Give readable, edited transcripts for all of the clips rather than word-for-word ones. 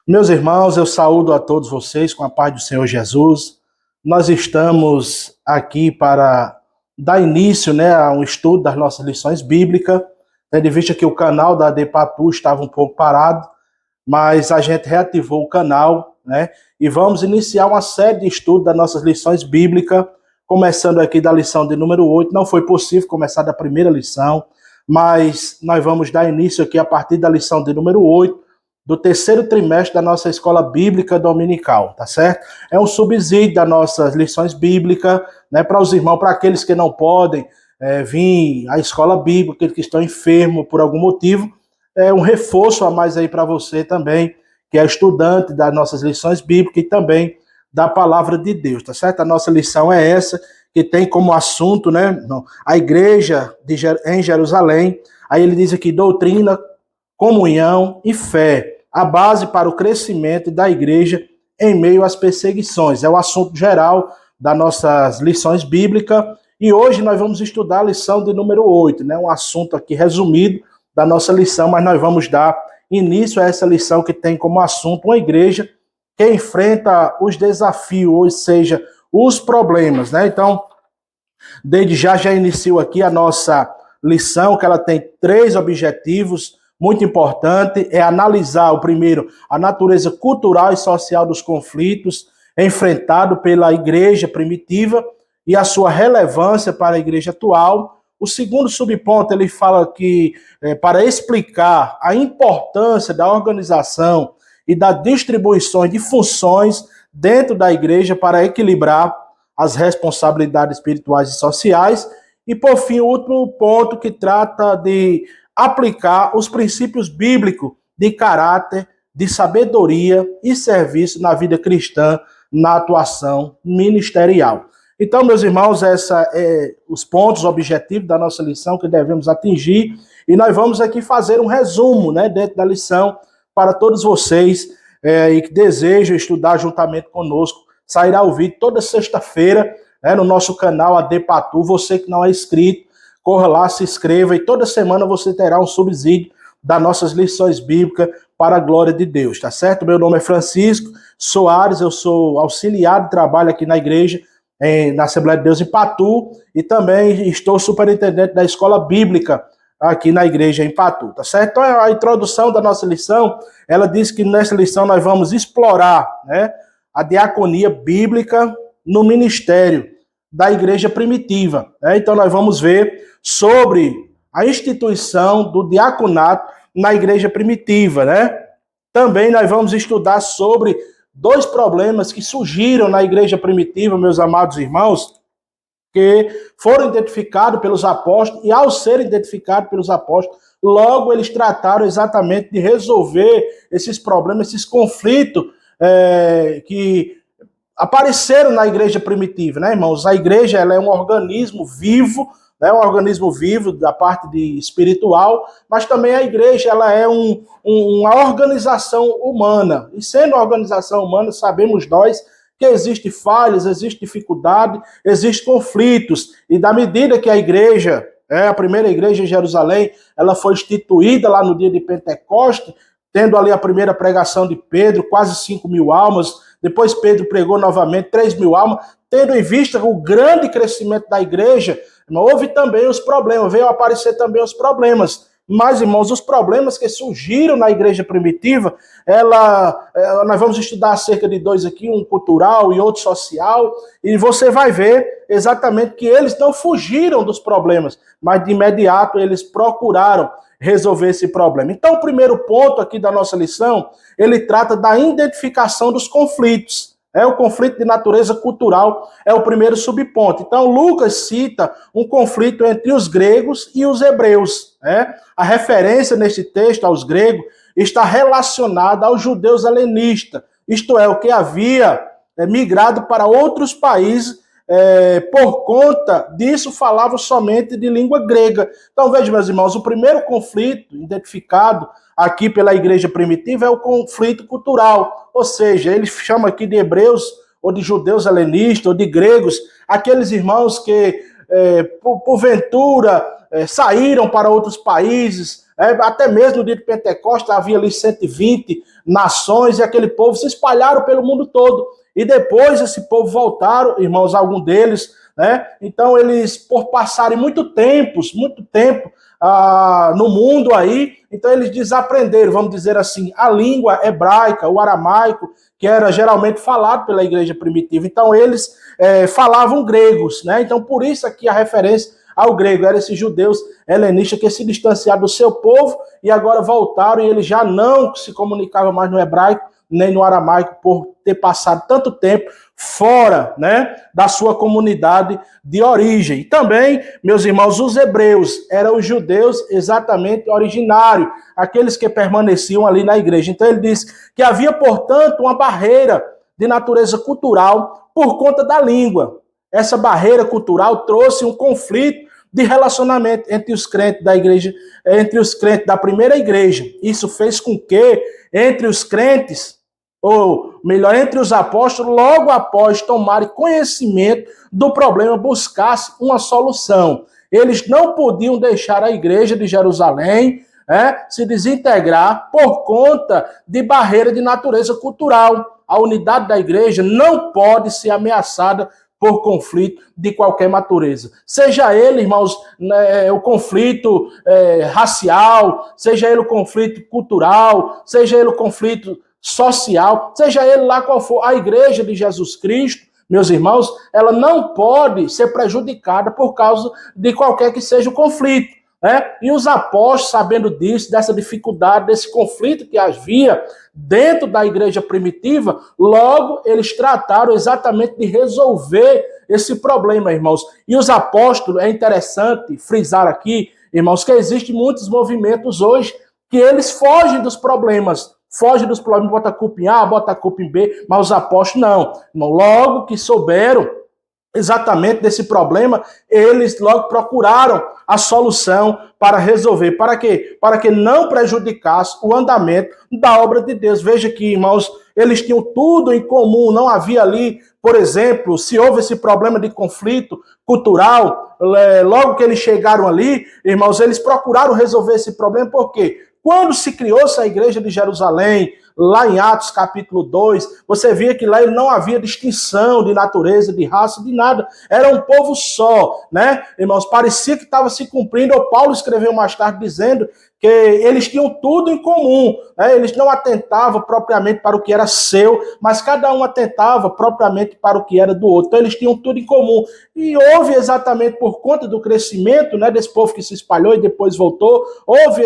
Meus irmãos, eu saúdo a todos vocês com a paz do Senhor Jesus. Nós estamos aqui para dar início, a um estudo das nossas lições bíblicas, tendo em vista que o canal da Depatu estava um pouco parado, mas a gente reativou o canal, e vamos iniciar uma série de estudos das nossas lições bíblicas, começando aqui da lição de número 8. Não foi possível começar da primeira lição, mas nós vamos dar início aqui a partir da lição de número 8, do terceiro trimestre da nossa escola bíblica dominical, tá certo? É um subsídio das nossas lições bíblicas, para os irmãos, para aqueles que não podem vir à escola bíblica, aqueles que estão enfermos por algum motivo, é um reforço a mais aí para você também, que é estudante das nossas lições bíblicas e também da palavra de Deus, tá certo? A nossa lição é essa, que tem como assunto, a igreja em Jerusalém. Aí ele diz aqui, doutrina, comunhão e fé, a base para o crescimento da igreja em meio às perseguições. É o assunto geral das nossas lições bíblicas. E hoje nós vamos estudar a lição de número 8, um assunto aqui resumido da nossa lição, mas nós vamos dar início a essa lição que tem como assunto uma igreja que enfrenta os desafios, ou seja, os problemas, Então, desde já inicio aqui a nossa lição, que ela tem 3 objetivos muito importante, é analisar, o primeiro, a natureza cultural e social dos conflitos enfrentados pela igreja primitiva e a sua relevância para a igreja atual. O segundo subponto, ele fala que, para explicar a importância da organização e da distribuição de funções dentro da igreja para equilibrar as responsabilidades espirituais e sociais. E, por fim, o último ponto, que trata de aplicar os princípios bíblicos de caráter, de sabedoria e serviço na vida cristã, na atuação ministerial. Então, meus irmãos, esses os pontos objetivos da nossa lição que devemos atingir, e nós vamos aqui fazer um resumo, dentro da lição, para todos vocês e que desejam estudar juntamente conosco. Sairá o vídeo toda sexta-feira, no nosso canal Adepatu. Você que não é inscrito, corra lá, se inscreva, e toda semana você terá um subsídio das nossas lições bíblicas para a glória de Deus, tá certo? Meu nome é Francisco Soares, eu sou auxiliar de trabalho aqui na igreja, na Assembleia de Deus em Patu, e também estou superintendente da escola bíblica aqui na igreja em Patu, tá certo? Então, a introdução da nossa lição, ela diz que nessa lição nós vamos explorar, a diaconia bíblica no ministério da igreja primitiva. Então, nós vamos ver sobre a instituição do diaconato na igreja primitiva. Também nós vamos estudar sobre 2 problemas que surgiram na igreja primitiva, meus amados irmãos, que foram identificados pelos apóstolos, e ao serem identificados pelos apóstolos, logo eles trataram exatamente de resolver esses problemas, esses conflitos que apareceram na igreja primitiva, irmãos? A igreja, ela é um organismo vivo, um organismo vivo da parte espiritual, mas também a igreja, ela é uma organização humana. E sendo uma organização humana, sabemos nós que existem falhas, existe dificuldade, existem conflitos. E da medida que a igreja, a primeira igreja em Jerusalém, ela foi instituída lá no dia de Pentecostes, tendo ali a primeira pregação de Pedro, quase 5.000 almas. Depois Pedro pregou novamente 3.000 almas. Tendo em vista o grande crescimento da igreja, houve também os problemas, veio aparecer também os problemas. Mas, irmãos, os problemas que surgiram na igreja primitiva, nós vamos estudar acerca de 2 aqui, um cultural e outro social, e você vai ver exatamente que eles não fugiram dos problemas, mas de imediato eles procuraram resolver esse problema. Então, o primeiro ponto aqui da nossa lição, ele trata da identificação dos conflitos. O conflito de natureza cultural é o primeiro subponto. Então, Lucas cita um conflito entre os gregos e os hebreus. A referência neste texto aos gregos está relacionada aos judeus helenistas, isto é, o que havia migrado para outros países. Por conta disso, falavam somente de língua grega. Então, veja, meus irmãos, o primeiro conflito identificado aqui pela igreja primitiva é o conflito cultural, ou seja, ele chama aqui de hebreus, ou de judeus helenistas, ou de gregos, aqueles irmãos que, porventura, saíram para outros países, até mesmo no dia de Pentecostes havia ali 120 nações e aquele povo se espalharam pelo mundo todo. E depois esse povo voltaram, irmãos, algum deles, né? Então eles, por passarem muito tempo no mundo aí, então eles desaprenderam, vamos dizer assim, a língua hebraica, o aramaico, que era geralmente falado pela igreja primitiva. Então eles falavam gregos, né? Então por isso aqui a referência ao grego, eram esses judeus helenistas que se distanciaram do seu povo e agora voltaram e eles já não se comunicavam mais no hebraico, nem no aramaico, por ter passado tanto tempo fora, né, da sua comunidade de origem. E também, meus irmãos, os hebreus eram os judeus exatamente originários, aqueles que permaneciam ali na igreja. Então ele diz que havia, portanto, uma barreira de natureza cultural por conta da língua. Essa barreira cultural trouxe um conflito de relacionamento entre os crentes da igreja, entre os crentes da primeira igreja. Isso fez com que entre os crentes, ou melhor, entre os apóstolos, logo após tomarem conhecimento do problema, buscasse uma solução. Eles não podiam deixar a igreja de Jerusalém se desintegrar por conta de barreira de natureza cultural. A unidade da igreja não pode ser ameaçada por conflito de qualquer natureza. Seja ele, irmãos, o conflito racial, seja ele o conflito cultural, seja ele o conflito social, seja ele lá qual for. A igreja de Jesus Cristo, meus irmãos, ela não pode ser prejudicada por causa de qualquer que seja o conflito. E os apóstolos, sabendo disso, dessa dificuldade, desse conflito que havia dentro da igreja primitiva, logo eles trataram exatamente de resolver esse problema, irmãos. E os apóstolos, é interessante frisar aqui, irmãos, que existem muitos movimentos hoje que eles fogem dos problemas, bota a culpa em A, bota a culpa em B, mas os apóstolos não. Logo que souberam exatamente desse problema, eles logo procuraram a solução para resolver. Para quê? Para que não prejudicasse o andamento da obra de Deus. Veja que, irmãos, eles tinham tudo em comum, não havia ali, por exemplo, se houve esse problema de conflito cultural, logo que eles chegaram ali, irmãos, eles procuraram resolver esse problema, por quê? Quando se criou essa igreja de Jerusalém, lá em Atos capítulo 2, você via que lá não havia distinção de natureza, de raça, de nada. Era um povo só, né? Irmãos, parecia que estava se cumprindo. O Paulo escreveu mais tarde dizendo que eles tinham tudo em comum. Eles não atentavam propriamente para o que era seu, mas cada um atentava propriamente para o que era do outro. Então eles tinham tudo em comum. E houve exatamente por conta do crescimento, né, desse povo que se espalhou e depois voltou, houve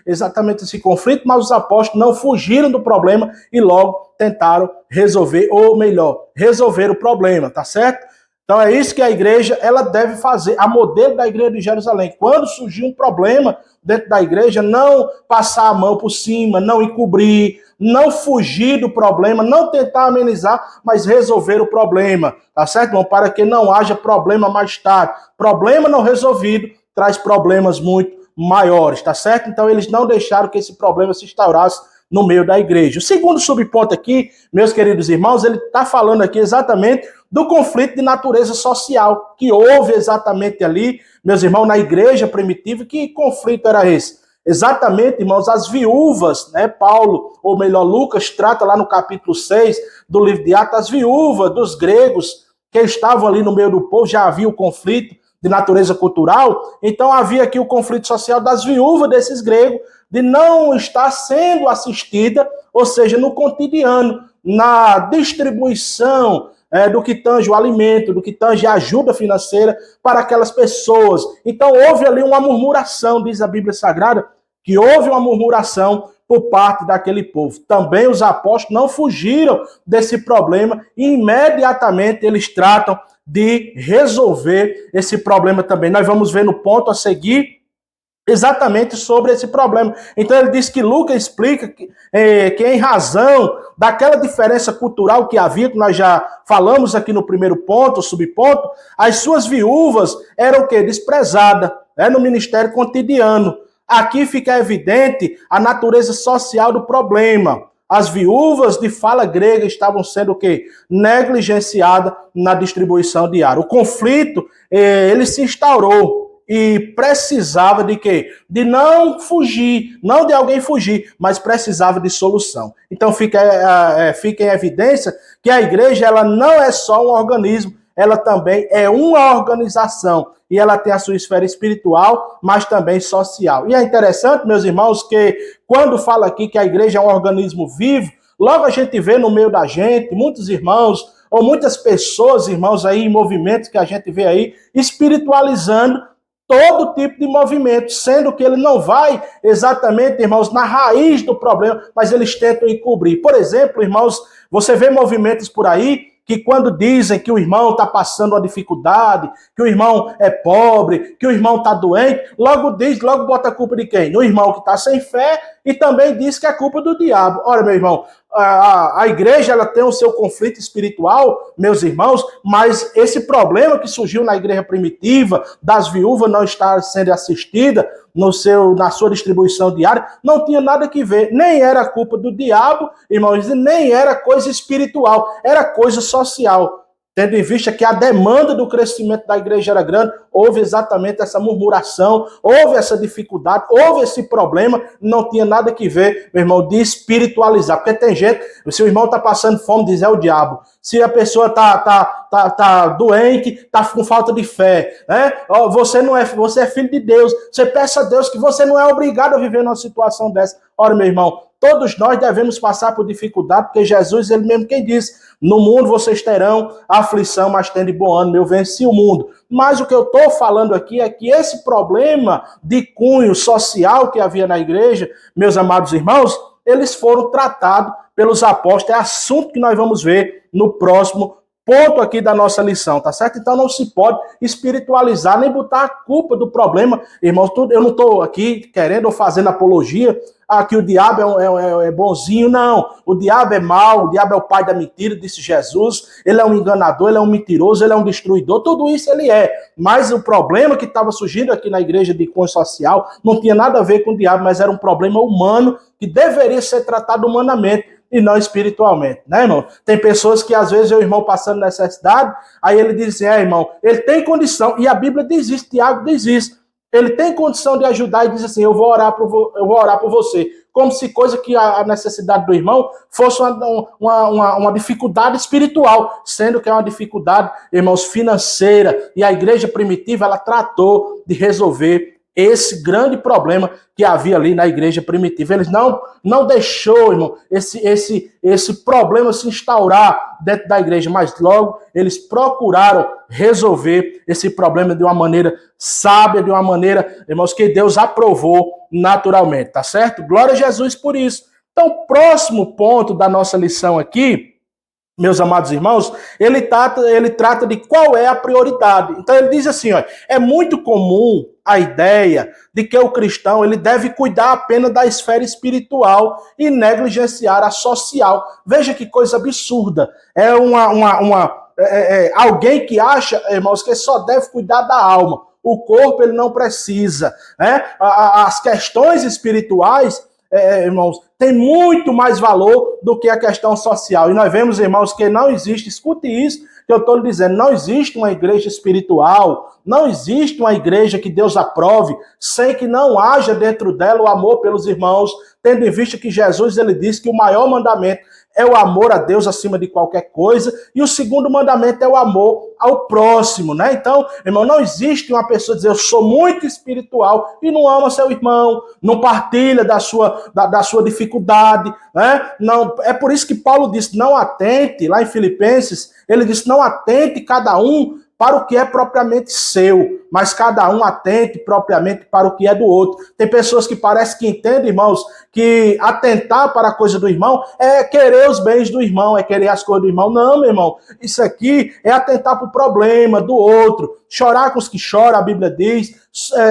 exatamente esse conflito, mas os apóstolos não fugiram do problema e logo tentaram resolver, ou melhor, resolver o problema, tá certo? Então é isso que a igreja ela deve fazer, a modelo da igreja de Jerusalém. Quando surgir um problema dentro da igreja, não passar a mão por cima, não encobrir, não fugir do problema, não tentar amenizar, mas resolver o problema, tá certo, irmão? Para que não haja problema mais tarde. Problema não resolvido traz problemas muito maiores, tá certo? Então eles não deixaram que esse problema se instaurasse no meio da igreja. O segundo subponto aqui, meus queridos irmãos, ele está falando aqui exatamente do conflito de natureza social que houve exatamente ali, meus irmãos, na igreja primitiva. Que conflito era esse? Exatamente, irmãos, as viúvas, né? Paulo, ou melhor, Lucas, trata lá no capítulo 6 do livro de Atos, as viúvas dos gregos que estavam ali no meio do povo. Já havia o conflito de natureza cultural, então havia aqui o conflito social das viúvas desses gregos, de não estar sendo assistida, ou seja, no cotidiano, na distribuição do que tange o alimento, do que tange a ajuda financeira para aquelas pessoas. Então houve ali uma murmuração, diz a Bíblia Sagrada, que houve uma murmuração por parte daquele povo. Também os apóstolos não fugiram desse problema e imediatamente eles tratam de resolver esse problema também. Nós vamos ver no ponto a seguir exatamente sobre esse problema. Então ele diz que Lucas explica que em razão daquela diferença cultural que havia, que nós já falamos aqui no primeiro ponto, subponto, as suas viúvas eram o quê? Desprezadas, no ministério cotidiano. Aqui fica evidente a natureza social do problema. As viúvas de fala grega estavam sendo o quê? Negligenciadas na distribuição diária. O conflito, ele se instaurou. e precisava de quê? De não fugir, não de alguém fugir, mas precisava de solução. Então fica em evidência que a igreja ela não é só um organismo, ela também é uma organização. E ela tem a sua esfera espiritual, mas também social. E é interessante, meus irmãos, que quando fala aqui que a igreja é um organismo vivo, logo a gente vê no meio da gente muitos irmãos, ou muitas pessoas, irmãos, aí em movimentos que a gente vê aí, espiritualizando todo tipo de movimento, sendo que ele não vai exatamente, irmãos, na raiz do problema, mas eles tentam encobrir. Por exemplo, irmãos, você vê movimentos por aí que quando dizem que o irmão está passando uma dificuldade, que o irmão é pobre, que o irmão está doente, logo bota a culpa de quem? Do irmão que está sem fé e também diz que é culpa do diabo. Ora, meu irmão, a igreja ela tem o seu conflito espiritual, meus irmãos, mas esse problema que surgiu na igreja primitiva, das viúvas não estar sendo assistida na sua distribuição diária, não tinha nada que ver, nem era culpa do diabo, irmãos, nem era coisa espiritual, era coisa social. Tendo em vista que a demanda do crescimento da igreja era grande, houve exatamente essa murmuração, houve essa dificuldade, houve esse problema, não tinha nada que ver, meu irmão, de espiritualizar. Porque tem gente, se o irmão está passando fome, diz é o diabo. Se a pessoa tá doente, está com falta de fé, né? Você é filho de Deus. Você peça a Deus que você não é obrigado a viver numa situação dessa. Ora, meu irmão, todos nós devemos passar por dificuldade, porque Jesus, ele mesmo quem disse, no mundo vocês terão aflição, mas tende bom ânimo, eu venci o mundo. Mas o que eu estou falando aqui é que esse problema de cunho social que havia na igreja, meus amados irmãos, eles foram tratados pelos apóstolos, é assunto que nós vamos ver no próximo ponto aqui da nossa lição, tá certo? Então não se pode espiritualizar, nem botar a culpa do problema. Irmãos, eu não estou aqui querendo ou fazendo apologia que o diabo é bonzinho, não. O diabo é mau, o diabo é o pai da mentira, disse Jesus. Ele é um enganador, ele é um mentiroso, ele é um destruidor, tudo isso ele é. Mas o problema que estava surgindo aqui na igreja de cunho social não tinha nada a ver com o diabo, mas era um problema humano que deveria ser tratado humanamente e não espiritualmente, né, irmão? Tem pessoas que às vezes o irmão passando necessidade, aí ele diz assim, irmão, ele tem condição, e a Bíblia diz isso, Tiago diz isso, ele tem condição de ajudar e diz assim, eu vou orar por você, como se coisa que a necessidade do irmão fosse uma dificuldade espiritual, sendo que é uma dificuldade, irmãos, financeira, e a igreja primitiva, ela tratou de resolver esse grande problema que havia ali na igreja primitiva. Eles não deixou, irmão, esse problema se instaurar dentro da igreja, mas logo eles procuraram resolver esse problema de uma maneira sábia, de uma maneira, irmãos, que Deus aprovou naturalmente, tá certo? Glória a Jesus por isso. Então, o próximo ponto da nossa lição aqui, meus amados irmãos, ele trata de qual é a prioridade. Então ele diz assim, ó, é muito comum a ideia de que o cristão ele deve cuidar apenas da esfera espiritual e negligenciar a social. Veja que coisa absurda. É alguém que acha, irmãos, que só deve cuidar da alma. O corpo ele não precisa, né? As questões espirituais, irmãos, tem muito mais valor do que a questão social. E nós vemos, irmãos, que não existe, escute isso que eu estou lhe dizendo, não existe uma igreja espiritual, não existe uma igreja que Deus aprove, sem que não haja dentro dela o amor pelos irmãos, tendo em vista que Jesus ele disse que o maior mandamento é o amor a Deus acima de qualquer coisa, e o segundo mandamento é o amor ao próximo, né? Então, irmão, não existe uma pessoa dizer, eu sou muito espiritual e não ama seu irmão, não partilha da sua dificuldade, né? Não, é por isso que Paulo disse, não atente, lá em Filipenses, ele disse, não atente cada um para o que é propriamente seu, mas cada um atente propriamente para o que é do outro. Tem pessoas que parecem que entendem, irmãos, que atentar para a coisa do irmão é querer os bens do irmão, é querer as coisas do irmão. Não, meu irmão, isso aqui é atentar para o problema do outro, chorar com os que choram, a Bíblia diz,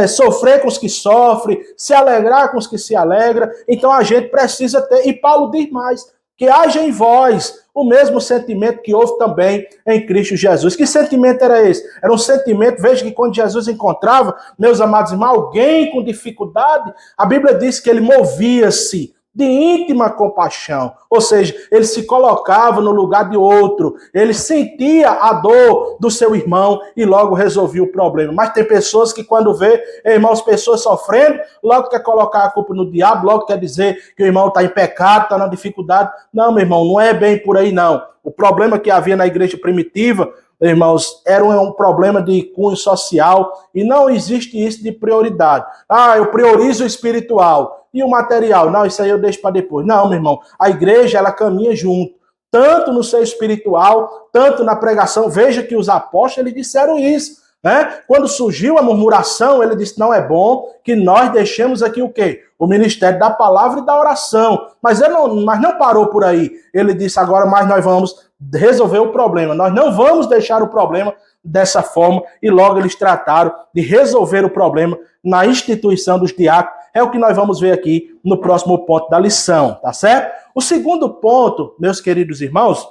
sofrer com os que sofrem, se alegrar com os que se alegram. Então a gente precisa ter, e Paulo diz mais, que haja em vós o mesmo sentimento que houve também em Cristo Jesus. Que sentimento era esse? Era um sentimento, veja que quando Jesus encontrava, meus amados irmãos, alguém com dificuldade, a Bíblia diz que ele movia-se de íntima compaixão. Ou seja, ele se colocava no lugar de outro, ele sentia a dor do seu irmão e logo resolvia o problema. Mas tem pessoas que quando vê, irmãos, pessoas sofrendo, logo quer colocar a culpa no diabo, logo quer dizer que o irmão está em pecado, está na dificuldade. Não, meu irmão, não é bem por aí não. O problema que havia na igreja primitiva, irmãos, era um problema de cunho social e não existe isso de prioridade. Ah, eu priorizo o espiritual e o material. Não, isso aí eu deixo para depois. Não, meu irmão, a igreja ela caminha junto, tanto no seu espiritual, tanto na pregação. Veja que os apóstolos eles disseram isso, né? Quando surgiu a murmuração, ele disse, não é bom que nós deixemos aqui o quê? O ministério da palavra e da oração. Mas não parou por aí. Ele disse, agora mas nós vamos resolver o problema. Nós não vamos deixar o problema dessa forma. E logo eles trataram de resolver o problema na instituição dos diáconos. É o que nós vamos ver aqui no próximo ponto da lição, tá certo? O segundo ponto, meus queridos irmãos,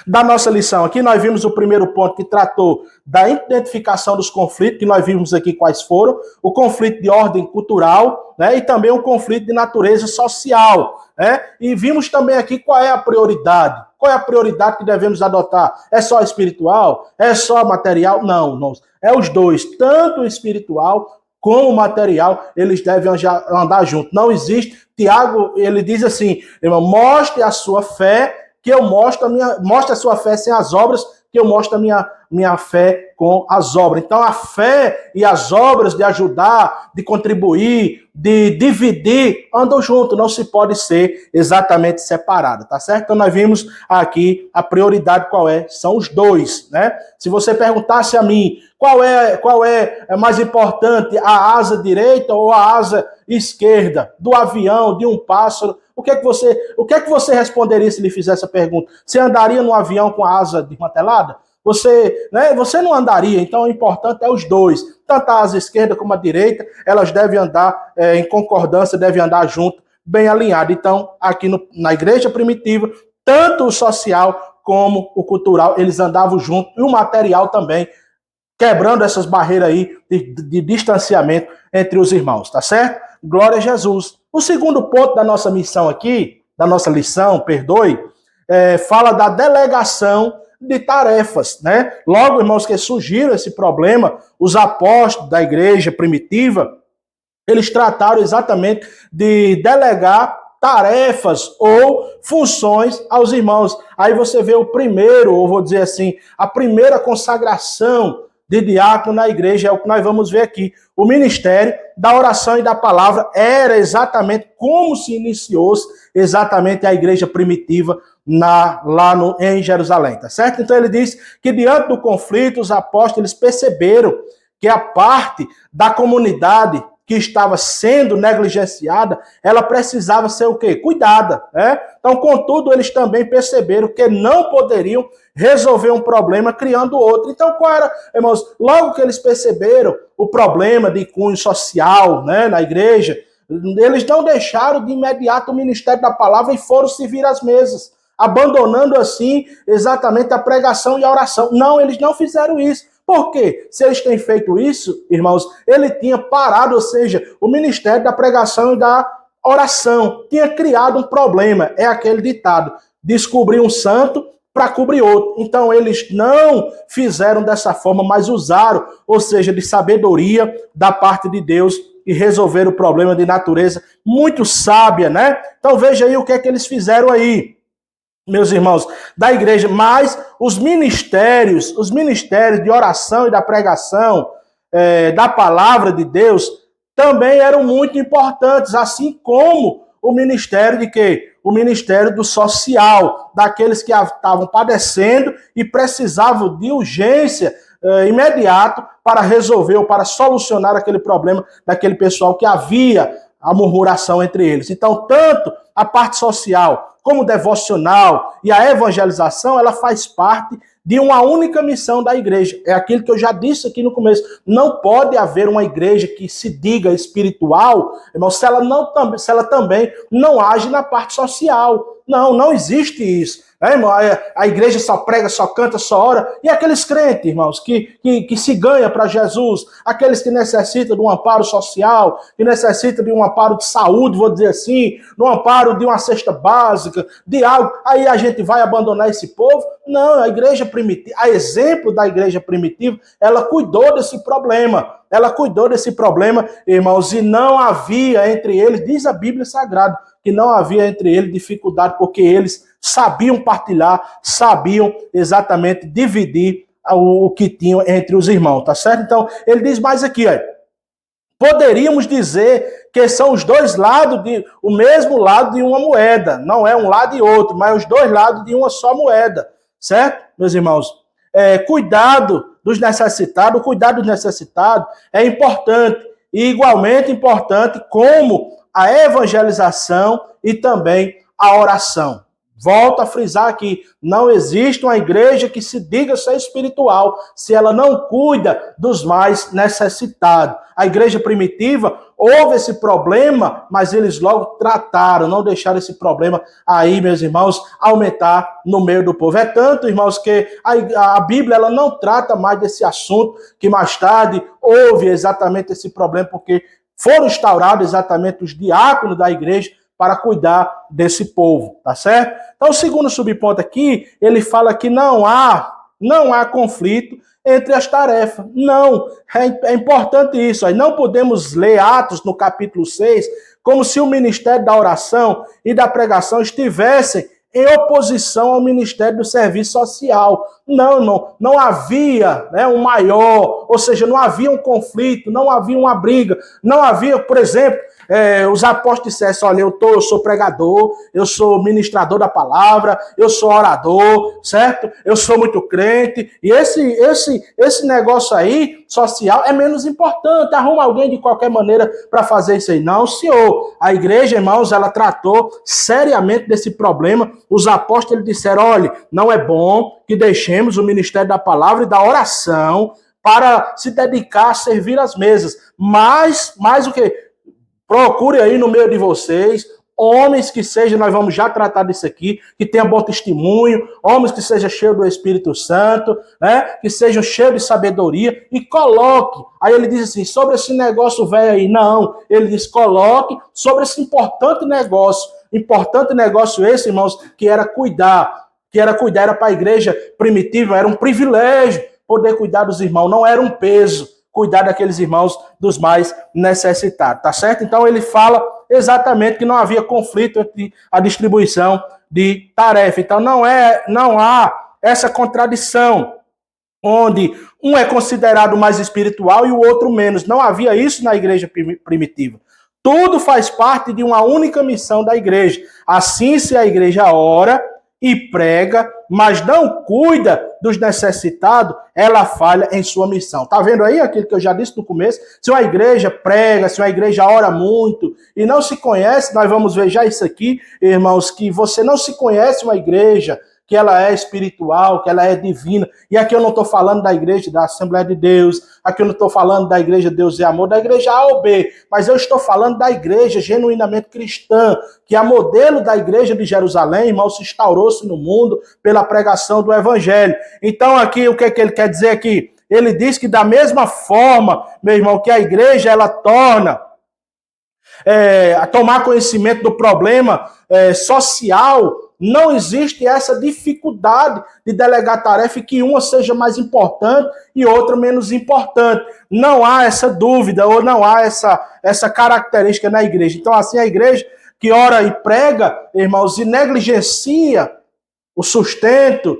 da nossa lição aqui, nós vimos o primeiro ponto que tratou da identificação dos conflitos, que nós vimos aqui quais foram, o conflito de ordem cultural, né, e também o conflito de natureza social, né, e vimos também aqui qual é a prioridade. Qual é a prioridade que devemos adotar? É só espiritual? É só material? Não, não. É os dois, tanto o espiritual como o material, eles devem andar juntos. Não existe. Tiago, ele diz assim, irmão, mostre a sua fé, que eu mostre a sua fé sem as obras, que eu mostro a minha fé com as obras. Então, a fé e as obras de ajudar, de contribuir, de dividir, andam juntos, não se pode ser exatamente separado, tá certo? Então, nós vimos aqui a prioridade qual é, são os dois, né? Se você perguntasse a mim qual é mais importante, a asa direita ou a asa esquerda do avião, de um pássaro, o que é que você responderia se lhe fizesse essa pergunta? Você andaria num avião com a asa desmantelada? Você não andaria, então o importante é os dois. Tanto a asa esquerda como a direita, elas devem andar em concordância, devem andar junto, bem alinhado. Então, aqui na igreja primitiva, tanto o social como o cultural, eles andavam junto, e o material também, quebrando essas barreiras aí de distanciamento entre os irmãos, tá certo? Glória a Jesus. O segundo ponto da nossa missão aqui, da nossa lição, perdoe, fala da delegação de tarefas, né? Logo, irmãos, que surgiram esse problema, os apóstolos da igreja primitiva, eles trataram exatamente de delegar tarefas ou funções aos irmãos. Aí você vê o primeiro, ou vou dizer assim, a primeira consagração de diácono na igreja, é o que nós vamos ver aqui. O ministério da oração e da palavra era exatamente como se iniciou-se exatamente a igreja primitiva em Jerusalém, tá certo? Então ele diz que diante do conflito, os apóstolos perceberam que a parte da comunidade que estava sendo negligenciada, ela precisava ser o quê? Cuidada, né? Então, contudo, eles também perceberam que não poderiam resolver um problema criando outro. Então, qual era, irmãos? Logo que eles perceberam o problema de cunho social, né, na igreja, eles não deixaram de imediato o ministério da palavra e foram servir às mesas, abandonando assim exatamente a pregação e a oração. Não, eles não fizeram isso. Por quê? Se eles têm feito isso, irmãos, ele tinha parado, ou seja, o ministério da pregação e da oração tinha criado um problema. É aquele ditado, descobrir um santo para cobrir outro. Então eles não fizeram dessa forma, mas usaram, ou seja, de sabedoria da parte de Deus e resolveram o problema de natureza muito sábia, né? Então veja aí o que é que eles fizeram aí, meus irmãos, da igreja. Mas os ministérios de oração e da pregação da palavra de Deus também eram muito importantes, assim como o ministério de quê? O ministério do social, daqueles que estavam padecendo e precisavam de urgência imediato para resolver ou para solucionar aquele problema daquele pessoal que havia a murmuração entre eles. Então, tanto a parte social como devocional e a evangelização, ela faz parte de uma única missão da igreja. É aquilo que eu já disse aqui no começo. Não pode haver uma igreja que se diga espiritual, irmão, se ela também não age na parte social. Não, não existe isso. Irmão? A igreja só prega, só canta, só ora. E aqueles crentes, irmãos, que se ganham para Jesus, aqueles que necessitam de um amparo social, que necessitam de um amparo de saúde, vou dizer assim, de um amparo de uma cesta básica, de algo, aí a gente vai abandonar esse povo? Não, a igreja primitiva, a exemplo da igreja primitiva, ela cuidou desse problema. Ela cuidou desse problema, irmãos, e não havia entre eles, diz a Bíblia Sagrada, que não havia entre eles dificuldade, porque eles sabiam partilhar, sabiam exatamente dividir o que tinham entre os irmãos, tá certo? Então, ele diz mais aqui, ó, poderíamos dizer que são os dois lados, o mesmo lado de uma moeda, não é um lado e outro, mas os dois lados de uma só moeda, certo, meus irmãos? Cuidado dos necessitados, o cuidado dos necessitados é importante, e igualmente importante como a evangelização e também a oração. Volto a frisar aqui, não existe uma igreja que se diga ser espiritual se ela não cuida dos mais necessitados. A igreja primitiva houve esse problema, mas eles logo trataram, não deixaram esse problema aí, meus irmãos, aumentar no meio do povo. É tanto, irmãos, que a Bíblia ela não trata mais desse assunto, que mais tarde houve exatamente esse problema, porque foram instaurados exatamente os diáconos da igreja para cuidar desse povo, tá certo? Então, o segundo subponto aqui, ele fala que não há conflito entre as tarefas. Não, é importante isso. Aí não podemos ler Atos no capítulo 6 como se o ministério da oração e da pregação estivessem em oposição ao ministério do serviço social. Não havia um maior, ou seja, não havia um conflito, não havia uma briga, não havia, por exemplo, os apóstolos dissessem, olha, eu sou pregador, eu sou ministrador da palavra, eu sou orador, certo? Eu sou muito crente, e esse negócio aí, social, é menos importante, arruma alguém de qualquer maneira para fazer isso aí. Não, senhor, a igreja, irmãos, ela tratou seriamente desse problema. Os apóstolos disseram, olha, não é bom que deixemos o ministério da palavra e da oração para se dedicar a servir as mesas, mas mais o que? Procure aí no meio de vocês homens que sejam, nós vamos já tratar disso aqui, que tenham bom testemunho, homens que sejam cheios do Espírito Santo, né? Que sejam cheios de sabedoria, e coloque. Aí ele diz assim, sobre esse negócio velho aí, não. Ele diz, coloque sobre esse importante negócio esse, irmãos, que era cuidar, era para a igreja primitiva, era um privilégio poder cuidar dos irmãos, não era um peso cuidar daqueles irmãos dos mais necessitados, tá certo? Então ele fala exatamente que não havia conflito entre a distribuição de tarefa. Então não há essa contradição onde um é considerado mais espiritual e o outro menos. Não havia isso na igreja primitiva. Tudo faz parte de uma única missão da igreja. Assim, se a igreja ora e prega, mas não cuida dos necessitados, ela falha em sua missão. Tá vendo aí aquilo que eu já disse no começo? Se uma igreja prega, se uma igreja ora muito e não se conhece, nós vamos ver já isso aqui, irmãos, que você não se conhece uma igreja, que ela é espiritual, que ela é divina. E aqui eu não estou falando da igreja da Assembleia de Deus, aqui eu não estou falando da igreja Deus e Amor, da igreja A ou B, mas eu estou falando da igreja genuinamente cristã, que a modelo da igreja de Jerusalém, irmão, se instaurou-se no mundo pela pregação do evangelho. Então aqui, o que ele quer dizer aqui? Ele diz que da mesma forma, meu irmão, que a igreja, ela torna a tomar conhecimento do problema social, não existe essa dificuldade de delegar tarefa e que uma seja mais importante e outra menos importante. Não há essa dúvida ou não há essa característica na igreja. Então, assim, a igreja que ora e prega, irmãos, e negligencia o sustento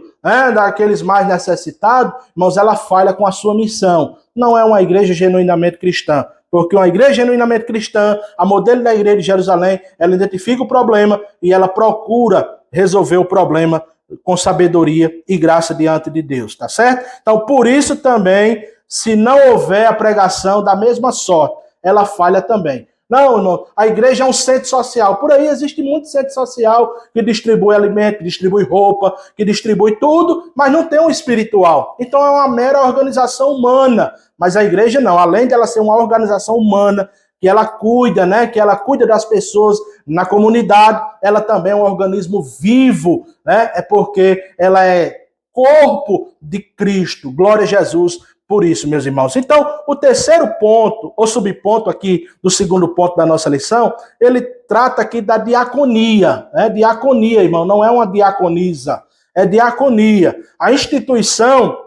daqueles mais necessitados, irmãos, ela falha com a sua missão. Não é uma igreja genuinamente cristã. Porque uma igreja genuinamente cristã, a modelo da igreja de Jerusalém, ela identifica o problema e ela procura resolver o problema com sabedoria e graça diante de Deus, tá certo? Então, por isso também, se não houver a pregação da mesma sorte, ela falha também. Não, irmão, a igreja é um centro social. Por aí existe muito centro social que distribui alimento, que distribui roupa, que distribui tudo, mas não tem um espiritual. Então é uma mera organização humana. Mas a igreja não, além dela ser uma organização humana, que ela cuida, que ela cuida das pessoas na comunidade, ela também é um organismo vivo, né? É porque ela é corpo de Cristo. Glória a Jesus por isso, meus irmãos. Então, o terceiro ponto, ou subponto aqui do segundo ponto da nossa lição, ele trata aqui da diaconia. Diaconia, irmão, não é uma diaconisa, é diaconia. A instituição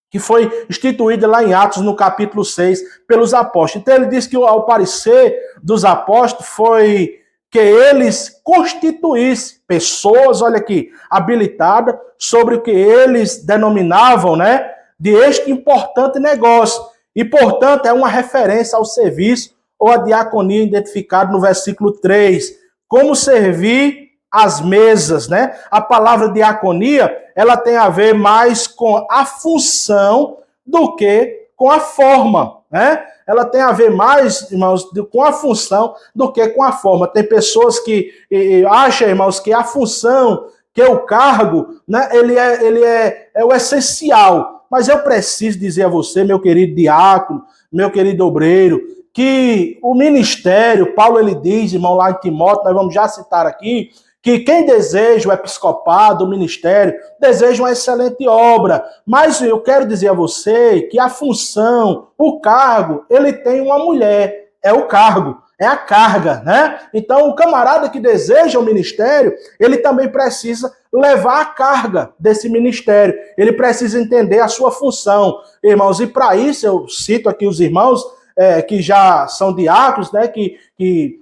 que foi instituída lá em Atos, no capítulo 6, pelos apóstolos. Então, ele diz que ao parecer dos apóstolos foi que eles constituíssem pessoas, olha aqui, habilitadas sobre o que eles denominavam, né, de este importante negócio. E, portanto, é uma referência ao serviço ou à diaconia identificado no versículo 3. Como servir as mesas, né? A palavra diaconia, ela tem a ver mais com a função do que com a forma, né? Ela tem a ver mais, irmãos, com a função do que com a forma. Tem pessoas que acham, irmãos, que a função, que o cargo, né, ele é o essencial. Mas eu preciso dizer a você, meu querido diácono, meu querido obreiro, que o ministério, Paulo ele diz, irmão, lá em Timóteo, nós vamos já citar aqui, que quem deseja o episcopado, o ministério, deseja uma excelente obra. Mas eu quero dizer a você que a função, o cargo, ele tem uma mulher, é o cargo, é a carga, né? Então, o camarada que deseja o ministério, ele também precisa levar a carga desse ministério. Ele precisa entender a sua função. Irmãos, e para isso, eu cito aqui os irmãos que já são diáconos, né? Que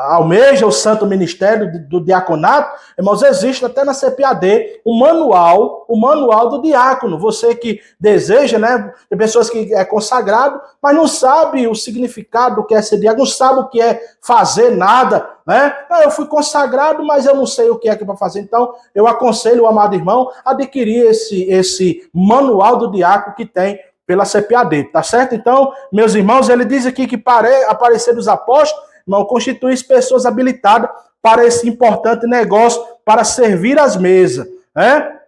almeja o santo ministério do diaconato, irmãos, existe até na CPAD o manual do diácono. Você que deseja, né, tem pessoas que é consagrado, mas não sabe o significado do que é ser diácono, não sabe o que é fazer nada, né? Eu fui consagrado, mas eu não sei o que é para fazer. Então, eu aconselho o amado irmão a adquirir esse manual do diácono que tem pela CPAD, tá certo? Então, meus irmãos, ele diz aqui que aparecer dos apóstolos, irmão, constitui pessoas habilitadas para esse importante negócio, para servir as mesas, né?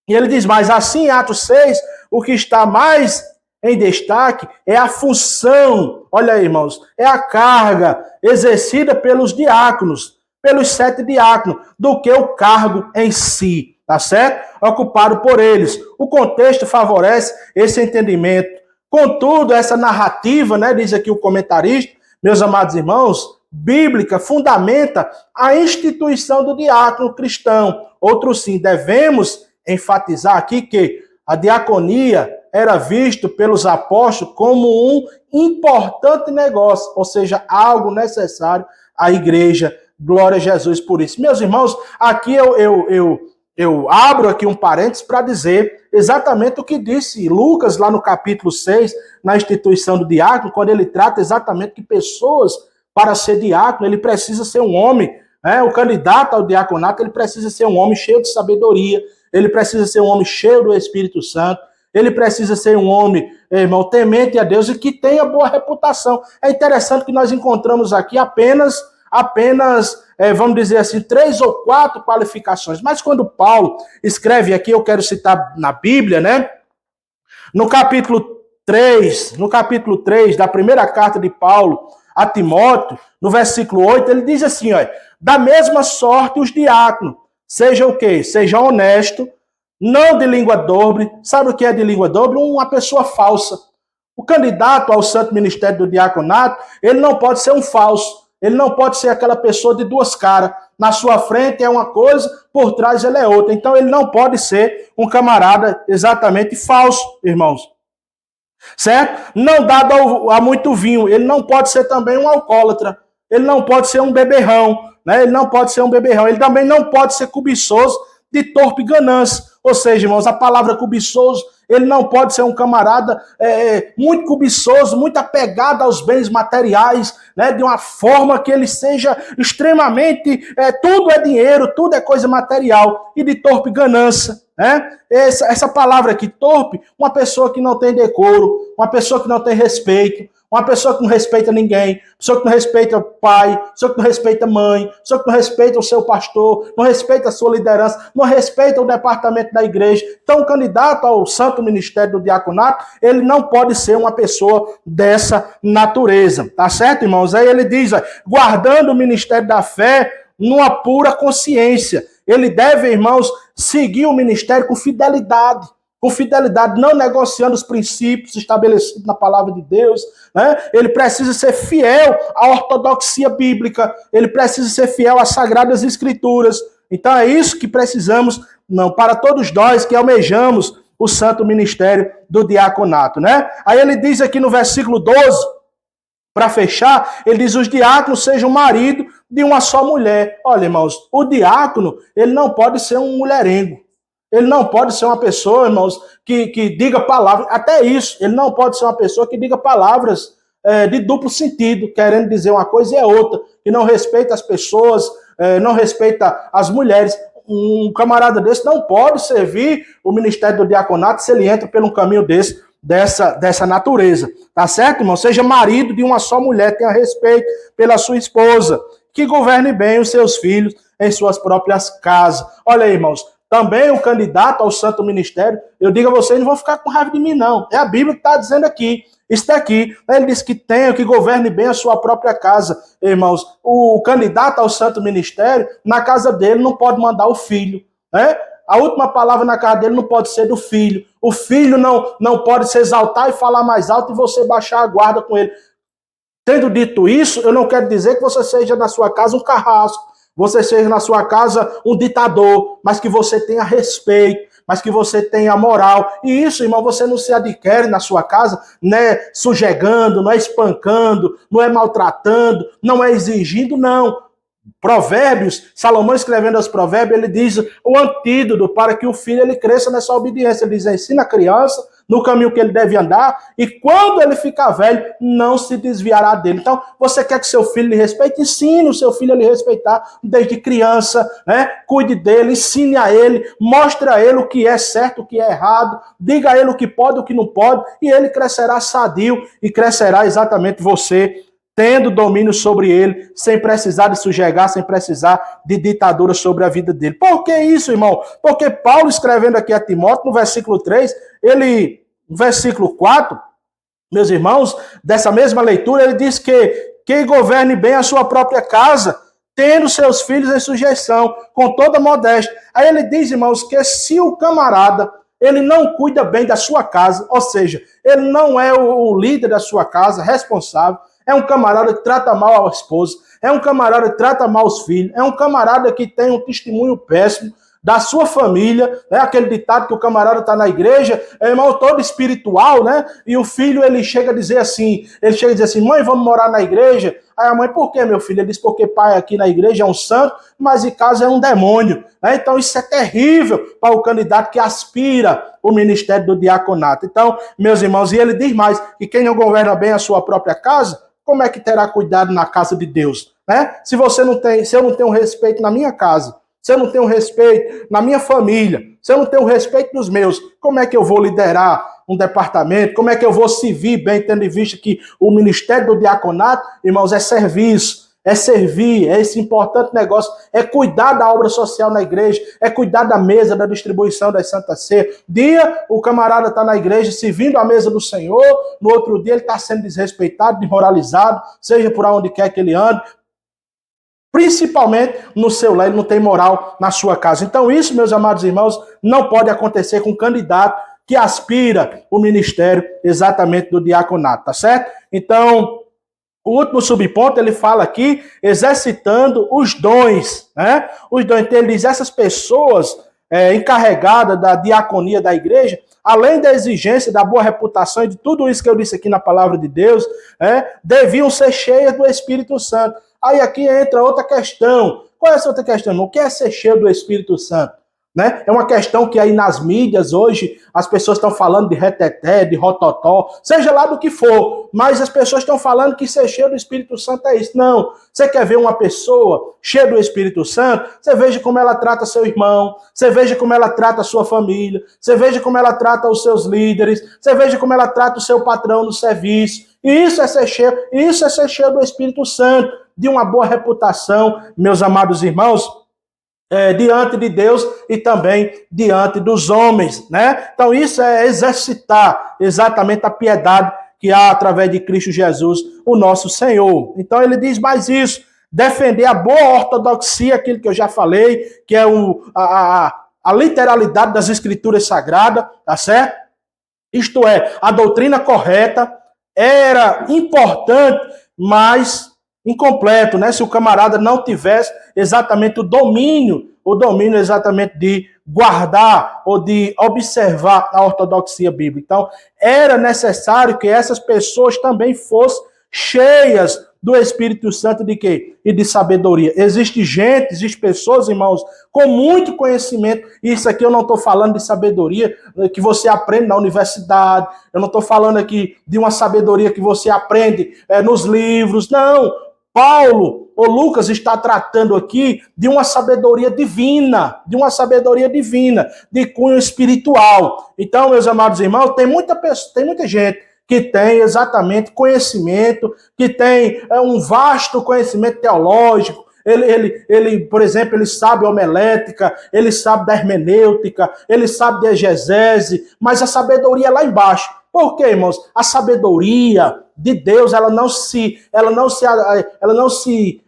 E ele diz mais, assim, em Atos 6, o que está mais em destaque é a função, olha aí, irmãos, é a carga exercida pelos diáconos, pelos 7 diáconos, do que o cargo em si, tá certo? Ocupado por eles. O contexto favorece esse entendimento. Contudo, essa narrativa, né, diz aqui o comentarista, meus amados irmãos, bíblica, fundamenta a instituição do diácono cristão. Outro sim, devemos enfatizar aqui que a diaconia era visto pelos apóstolos como um importante negócio, ou seja, algo necessário à igreja. Glória a Jesus por isso. Meus irmãos, aqui eu abro aqui um parênteses para dizer exatamente o que disse Lucas lá no capítulo 6, na instituição do diácono, quando ele trata exatamente que pessoas, para ser diácono, ele precisa ser um homem, né? O candidato ao diaconato, ele precisa ser um homem cheio de sabedoria, ele precisa ser um homem cheio do Espírito Santo, ele precisa ser um homem, irmão, temente a Deus e que tenha boa reputação. É interessante que nós encontramos aqui apenas vamos dizer assim, 3 ou 4 qualificações. Mas quando Paulo escreve aqui, eu quero citar na Bíblia, né? No capítulo 3 da primeira carta de Paulo a Timóteo, no versículo 8, ele diz assim, ó, da mesma sorte os diáconos, sejam o quê? Sejam honestos, não de língua dobre. Sabe o que é de língua dobre? Uma pessoa falsa. O candidato ao santo ministério do diaconato, ele não pode ser um falso. Ele não pode ser aquela pessoa de 2 caras. Na sua frente é uma coisa, por trás ele é outra. Então ele não pode ser um camarada exatamente falso, irmãos. Certo? Não dado a muito vinho. Ele não pode ser também um alcoólatra. Ele não pode ser um beberrão. Né? Ele não pode ser um beberrão. Ele também não pode ser cobiçoso de torpe ganância. Ou seja, irmãos, a palavra cobiçoso, ele não pode ser um camarada muito cobiçoso, muito apegado aos bens materiais, né, de uma forma que ele seja extremamente, tudo é dinheiro, tudo é coisa material, e de torpe ganância. Né? Essa palavra aqui, torpe, uma pessoa que não tem decoro, uma pessoa que não tem respeito, Uma pessoa que não respeita ninguém, pessoa que não respeita o pai, pessoa que não respeita a mãe, pessoa que não respeita o seu pastor, não respeita a sua liderança, não respeita o departamento da igreja. Então, o candidato ao santo ministério do diaconato, ele não pode ser uma pessoa dessa natureza. Tá certo, irmãos? Aí ele diz, guardando o ministério da fé numa pura consciência. Ele deve, irmãos, seguir o ministério com fidelidade, não negociando os princípios estabelecidos na palavra de Deus, né? Ele precisa ser fiel à ortodoxia bíblica, ele precisa ser fiel às sagradas escrituras. Então é isso que precisamos, não, para todos nós que almejamos o santo ministério do diaconato, né? Aí ele diz aqui no versículo 12, para fechar, ele diz, os diáconos sejam marido de uma só mulher. Olha, irmãos, o diácono, ele não pode ser um mulherengo. Ele não pode ser uma pessoa, irmãos, que diga palavras, até isso, ele não pode ser uma pessoa que diga palavras de duplo sentido, querendo dizer uma coisa e é outra, que não respeita as pessoas, não respeita as mulheres. Um camarada desse não pode servir o ministério do diaconato se ele entra pelo caminho dessa natureza. Tá certo, irmão? Seja marido de uma só mulher, tenha respeito pela sua esposa, que governe bem os seus filhos em suas próprias casas. Olha aí, irmãos, também o candidato ao santo ministério, eu digo a vocês, não vão ficar com raiva de mim, não. É a Bíblia que está dizendo aqui. Isso daqui. Ele diz que tenha, que governe bem a sua própria casa. Irmãos, o candidato ao santo ministério, na casa dele, não pode mandar o filho, né? A última palavra na casa dele não pode ser do filho. O filho não pode se exaltar e falar mais alto e você baixar a guarda com ele. Tendo dito isso, eu não quero dizer que você seja na sua casa um carrasco, você seja na sua casa um ditador, mas que você tenha respeito, mas que você tenha moral. E isso, irmão, você não se adquire na sua casa, né, sujegando, não é espancando, não é maltratando, não é exigindo, não. Provérbios, Salomão escrevendo aos provérbios, ele diz o antídoto para que o filho ele cresça nessa obediência. Ele diz, ensina a criança no caminho que ele deve andar e quando ele ficar velho, não se desviará dele. Então, você quer que seu filho lhe respeite? Ensine o seu filho a lhe respeitar desde criança, né? Cuide dele, ensine a ele, mostre a ele o que é certo, o que é errado, diga a ele o que pode, o que não pode, e ele crescerá sadio e crescerá exatamente você, tendo domínio sobre ele, sem precisar de sujegar, sem precisar de ditadura sobre a vida dele. Por que isso, irmão? Porque Paulo, escrevendo aqui a Timóteo, no versículo 3, no versículo 4, meus irmãos, dessa mesma leitura, ele diz que quem governe bem a sua própria casa, tendo seus filhos em sujeição, com toda modéstia. Aí ele diz, irmãos, que se o camarada ele não cuida bem da sua casa, ou seja, ele não é o líder da sua casa, responsável, é um camarada que trata mal a esposa, é um camarada que trata mal os filhos, é um camarada que tem um testemunho péssimo da sua família, né? Aquele ditado que o camarada está na igreja, é irmão todo espiritual, né? E o filho, ele chega a dizer assim, mãe, vamos morar na igreja? Aí a mãe, por quê, meu filho? Ele diz, porque pai aqui na igreja é um santo, mas em casa é um demônio, né? Então isso é terrível para o candidato que aspira o ministério do diaconato. Então, meus irmãos, e ele diz mais, que quem não governa bem a sua própria casa, como é que terá cuidado na casa de Deus, né? Se eu não tenho respeito na minha casa, se eu não tenho respeito na minha família, se eu não tenho respeito nos meus, como é que eu vou liderar um departamento? Como é que eu vou servir bem, tendo em vista que o ministério do diaconato, irmãos, é serviço, é servir, é esse importante negócio, é cuidar da obra social na igreja, é cuidar da mesa, da distribuição das Santas Ceias. Dia, o camarada está na igreja servindo a mesa do Senhor, no outro dia ele está sendo desrespeitado, desmoralizado, seja por onde quer que ele ande, principalmente no seu lar, ele não tem moral na sua casa. Então isso, meus amados irmãos, não pode acontecer com um candidato que aspira o ministério exatamente do diaconato, tá certo? Então, o último subponto, ele fala aqui, exercitando os dons, né? Os dons, então ele diz, essas pessoas encarregadas da diaconia da igreja, além da exigência da boa reputação e de tudo isso que eu disse aqui na palavra de Deus, deviam ser cheias do Espírito Santo. Aí aqui entra outra questão. Qual é essa outra questão? O que é ser cheio do Espírito Santo? Né? É uma questão que aí nas mídias hoje as pessoas estão falando de reteté, de rototó, seja lá do que for, mas as pessoas estão falando que ser cheio do Espírito Santo é isso. Não, você quer ver uma pessoa cheia do Espírito Santo? Você veja como ela trata seu irmão, você veja como ela trata a sua família, você veja como ela trata os seus líderes, você veja como ela trata o seu patrão no serviço. Isso é ser cheio do Espírito Santo, de uma boa reputação, meus amados irmãos, diante de Deus e também diante dos homens, né? Então isso é exercitar exatamente a piedade que há através de Cristo Jesus, o nosso Senhor. Então ele diz mais isso, defender a boa ortodoxia, aquilo que eu já falei, que é a literalidade das Escrituras Sagradas, tá certo? Isto é, a doutrina correta era importante, mas incompleto, né? Se o camarada não tivesse exatamente o domínio exatamente de guardar ou de observar a ortodoxia bíblica. Então, era necessário que essas pessoas também fossem cheias do Espírito Santo de quê? E de sabedoria. Existe pessoas, irmãos, com muito conhecimento. E isso aqui eu não estou falando de sabedoria que você aprende na universidade. Eu não estou falando aqui de uma sabedoria que você aprende nos livros. Não. Paulo, ou Lucas, está tratando aqui de uma sabedoria divina, de cunho espiritual. Então, meus amados irmãos, tem muita gente que tem exatamente conhecimento, que tem um vasto conhecimento teológico. Ele, por exemplo, ele sabe homilética, ele sabe da hermenêutica, ele sabe de exegese, mas a sabedoria é lá embaixo. Por quê, irmãos? A sabedoria de Deus, ela não se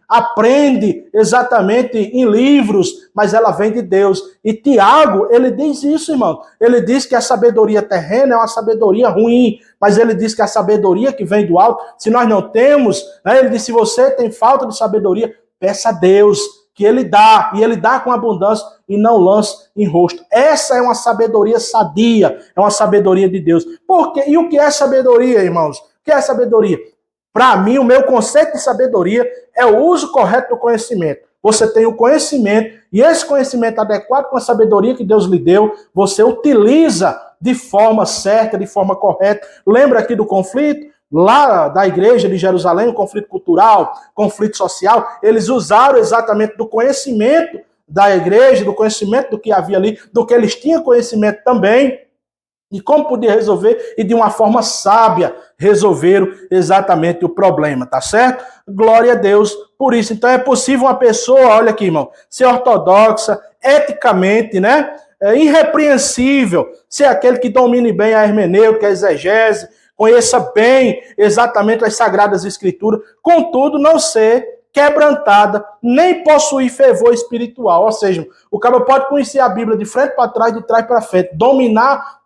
aprende exatamente em livros, mas ela vem de Deus. E Tiago, ele diz isso, irmão. Ele diz que a sabedoria terrena é uma sabedoria ruim, mas ele diz que a sabedoria que vem do alto, se nós não temos, né, ele diz, se você tem falta de sabedoria, peça a Deus, que ele dá, e ele dá com abundância e não lança em rosto. Essa é uma sabedoria sadia, é uma sabedoria de Deus. Por quê? E o que é sabedoria, irmãos? O que é sabedoria? Para mim, o meu conceito de sabedoria é o uso correto do conhecimento. Você tem o conhecimento, e esse conhecimento adequado com a sabedoria que Deus lhe deu, você utiliza de forma certa, de forma correta. Lembra aqui do conflito? Lá da igreja de Jerusalém, o conflito cultural, conflito social, eles usaram exatamente do conhecimento da igreja, do conhecimento do que havia ali, do que eles tinham conhecimento também, e como podia resolver, e de uma forma sábia resolveram exatamente o problema, tá certo? Glória a Deus por isso. Então é possível uma pessoa, olha aqui, irmão, ser ortodoxa, eticamente, né? Irrepreensível, ser aquele que domine bem a hermenêutica, a exegese, conheça bem exatamente as Sagradas Escrituras, contudo não ser quebrantada, nem possuir fervor espiritual. Ou seja, o cara pode conhecer a Bíblia de frente para trás, de trás para frente, dominar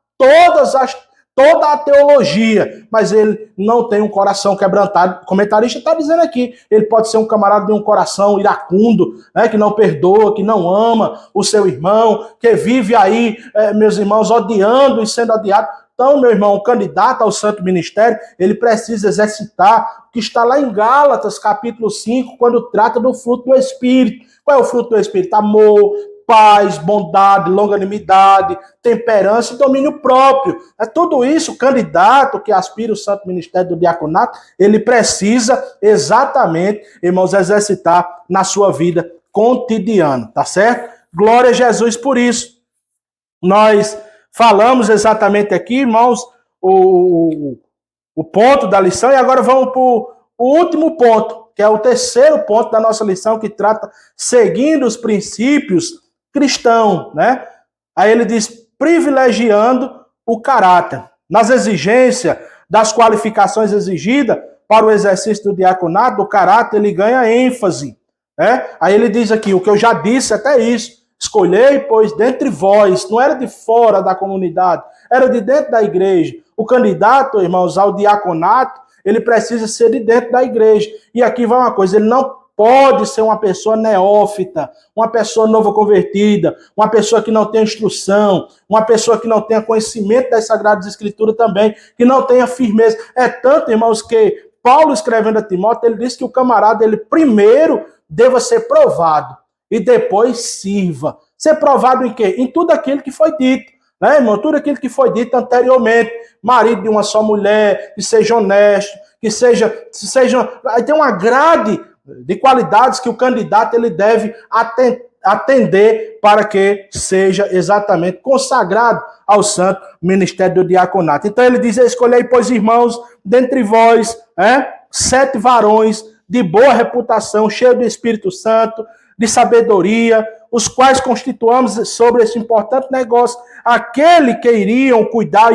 toda a teologia, mas ele não tem um coração quebrantado. O comentarista está dizendo aqui, ele pode ser um camarada de um coração iracundo, né, que não perdoa, que não ama o seu irmão, que vive aí, meus irmãos, odiando e sendo odiado. Então, meu irmão, o candidato ao santo ministério, ele precisa exercitar o que está lá em Gálatas, capítulo 5, quando trata do fruto do Espírito. Qual é o fruto do Espírito? Amor, paz, bondade, longanimidade, temperança e domínio próprio. É tudo isso, o candidato que aspira o santo ministério do diaconato, ele precisa exatamente, irmãos, exercitar na sua vida cotidiana, tá certo? Glória a Jesus por isso. Nós falamos exatamente aqui, irmãos, o ponto da lição, e agora vamos para o último ponto, que é o terceiro ponto da nossa lição, que trata seguindo os princípios cristãos, né? Aí ele diz, privilegiando o caráter. Nas exigências das qualificações exigidas para o exercício do diaconato, o caráter ele ganha ênfase, né? Aí ele diz aqui, o que eu já disse até isso, escolhei, pois, dentre vós, não era de fora da comunidade, era de dentro da igreja. O candidato, irmãos, ao diaconato, ele precisa ser de dentro da igreja. E aqui vai uma coisa, ele não pode ser uma pessoa neófita, uma pessoa nova convertida, uma pessoa que não tenha instrução, uma pessoa que não tenha conhecimento das Sagradas Escrituras também, que não tenha firmeza. É tanto, irmãos, que Paulo escrevendo a Timóteo, ele diz que o camarada, ele primeiro deva ser provado e depois sirva. Ser provado em quê? Em tudo aquilo que foi dito. Né, irmão? Tudo aquilo que foi dito anteriormente. Marido de uma só mulher, que seja honesto, que seja... Aí tem uma grade de qualidades que o candidato ele deve atender para que seja exatamente consagrado ao santo ministério do diaconato. Então ele diz, escolhei, pois, irmãos, dentre vós, 7 varões de boa reputação, cheios do Espírito Santo, de sabedoria, os quais constituamos sobre esse importante negócio, aquele que iriam cuidar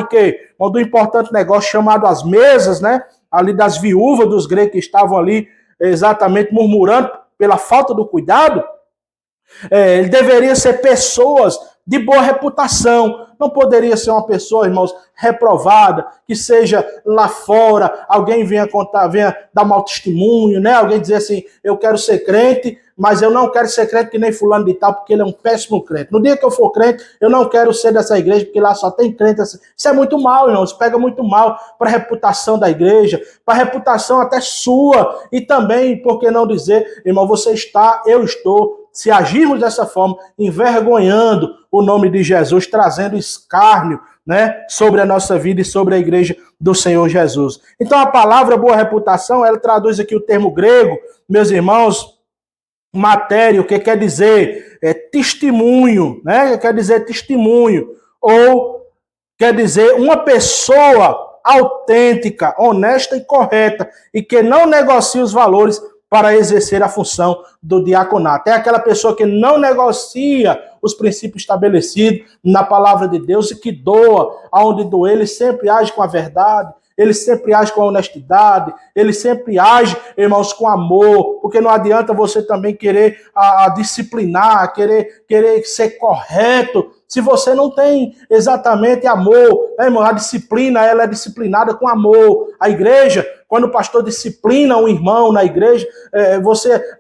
do importante negócio chamado as mesas, né? Ali das viúvas dos gregos que estavam ali exatamente murmurando pela falta do cuidado. Ele deveria ser pessoas de boa reputação. Não poderia ser uma pessoa, irmãos, reprovada, que seja lá fora, alguém venha dar mau testemunho, né? Alguém dizer assim, eu quero ser crente, mas eu não quero ser crente que nem fulano de tal, porque ele é um péssimo crente. No dia que eu for crente, eu não quero ser dessa igreja, porque lá só tem crente. Isso é muito mal, irmãos, pega muito mal para a reputação da igreja, para a reputação até sua, e também, por que não dizer, irmão, você está, eu estou, se agirmos dessa forma, envergonhando o nome de Jesus, trazendo escárnio, né, sobre a nossa vida e sobre a igreja do Senhor Jesus. Então a palavra boa reputação, ela traduz aqui o termo grego, meus irmãos, matéria, o que quer dizer testemunho, né? Quer dizer testemunho, ou quer dizer uma pessoa autêntica, honesta e correta, e que não negocia os valores para exercer a função do diaconato. É aquela pessoa que não negocia os princípios estabelecidos na palavra de Deus e que doa aonde doer, ele sempre age com a verdade, ele sempre age com a honestidade, ele sempre age, irmãos, com amor, porque não adianta você também querer disciplinar, querer ser correto, se você não tem exatamente amor, né, irmão? A disciplina, ela é disciplinada com amor. A igreja, quando o pastor disciplina um irmão na igreja,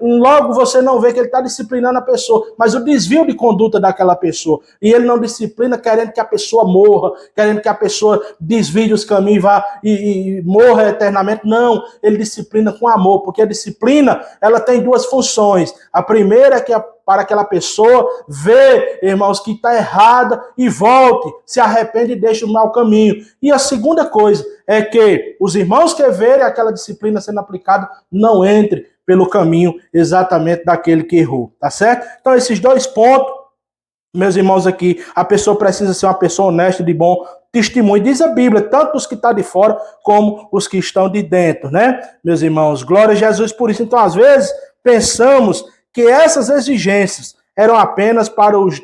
logo você não vê que ele está disciplinando a pessoa, mas o desvio de conduta daquela pessoa. E ele não disciplina querendo que a pessoa morra, querendo que a pessoa desvie os caminhos e morra eternamente. Não, ele disciplina com amor, porque a disciplina, ela tem 2 funções. A primeira é que para aquela pessoa ver, irmãos, que está errada e volte, se arrepende e deixe o mau caminho. E a segunda coisa é que os irmãos que verem aquela disciplina sendo aplicada não entrem pelo caminho exatamente daquele que errou, tá certo? Então esses 2 pontos, meus irmãos, aqui, a pessoa precisa ser uma pessoa honesta, de bom testemunho. Diz a Bíblia, tanto os que estão de fora como os que estão de dentro, né? Meus irmãos, glória a Jesus por isso. Então, às vezes, pensamos que essas exigências eram apenas para os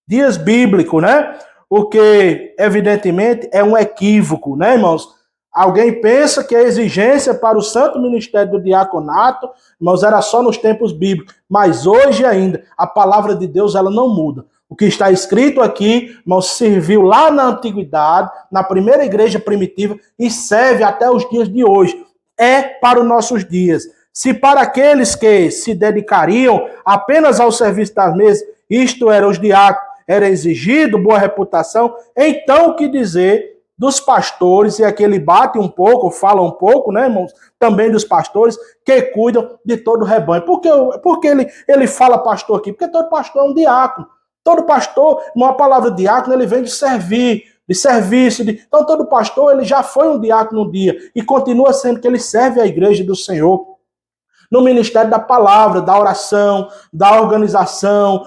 dias bíblicos, né? O que, evidentemente, é um equívoco, né, irmãos? Alguém pensa que a exigência para o santo ministério do diaconato, irmãos, era só nos tempos bíblicos, mas hoje ainda, a palavra de Deus, ela não muda. O que está escrito aqui, irmãos, serviu lá na antiguidade, na primeira igreja primitiva, e serve até os dias de hoje. É para os nossos dias. Se para aqueles que se dedicariam apenas ao serviço das mesas, isto era os diáconos, era exigido boa reputação, então o que dizer dos pastores, e aqui ele bate um pouco, fala um pouco, né, irmãos, também dos pastores que cuidam de todo o rebanho. Por que ele fala pastor aqui? Porque todo pastor é um diácono. Todo pastor, uma palavra diácono, ele vem de servir, de serviço. Então todo pastor, ele já foi um diácono um dia e continua sendo que ele serve a igreja do Senhor. No ministério da palavra, da oração, da organização,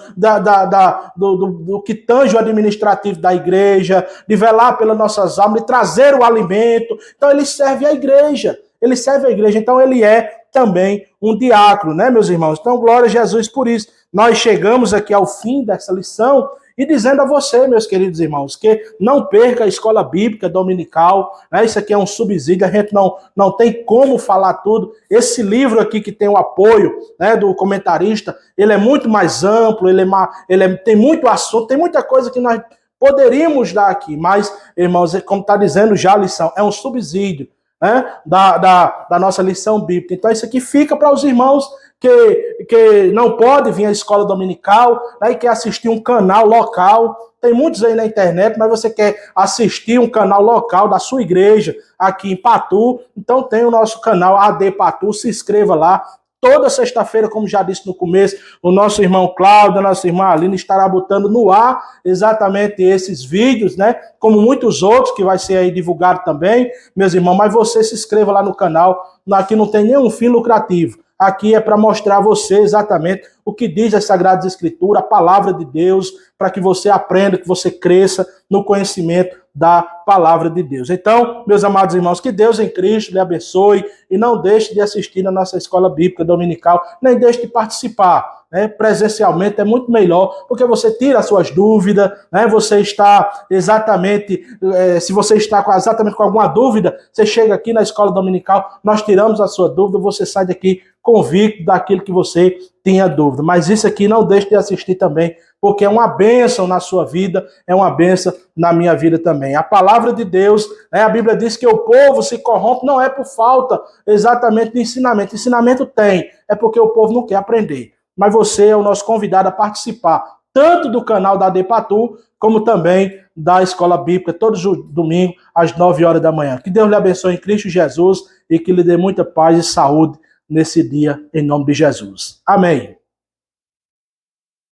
do que tange o administrativo da igreja, de velar pelas nossas almas, de trazer o alimento. Então ele serve a igreja. Ele serve a igreja, então ele é também um diácono, né, meus irmãos? Então, glória a Jesus por isso. Nós chegamos aqui ao fim dessa lição e dizendo a você, meus queridos irmãos, que não perca a escola bíblica dominical, né? Isso aqui é um subsídio, a gente não tem como falar tudo. Esse livro aqui que tem o apoio, né, do comentarista, ele é muito mais amplo, tem muito assunto, tem muita coisa que nós poderíamos dar aqui, mas, irmãos, como está dizendo já a lição, é um subsídio, né, da nossa lição bíblica. Então isso aqui fica para os irmãos que não podem vir à escola dominical, né, e quer assistir um canal local. Tem muitos aí na internet, mas você quer assistir um canal local da sua igreja aqui em Patu, então tem o nosso canal AD Patu, se inscreva lá. Toda sexta-feira, como já disse no começo, o nosso irmão Cláudio, a nossa irmã Aline estará botando no ar exatamente esses vídeos, né? Como muitos outros que vai ser aí divulgado também, meus irmãos. Mas você se inscreva lá no canal. Aqui não tem nenhum fim lucrativo. Aqui é para mostrar a você exatamente o que diz as Sagradas Escrituras, a palavra de Deus, para que você aprenda, que você cresça no conhecimento da palavra de Deus. Então, meus amados irmãos, que Deus em Cristo lhe abençoe e não deixe de assistir na nossa escola bíblica dominical, nem deixe de participar. Presencialmente é muito melhor, porque você tira as suas dúvidas, você está exatamente, se você está exatamente com alguma dúvida, você chega aqui na escola dominical, nós tiramos a sua dúvida, você sai daqui convicto daquilo que você tinha dúvida. Mas isso aqui não deixe de assistir também, porque é uma bênção na sua vida, é uma bênção na minha vida também. A palavra de Deus, a Bíblia diz que o povo se corrompe, não é por falta exatamente de ensinamento. Ensinamento tem, é porque o povo não quer aprender. Mas você é o nosso convidado a participar, tanto do canal da Depatu, como também da Escola Bíblica, todos os domingos, às 9 horas da manhã. Que Deus lhe abençoe em Cristo Jesus e que lhe dê muita paz e saúde nesse dia, em nome de Jesus. Amém.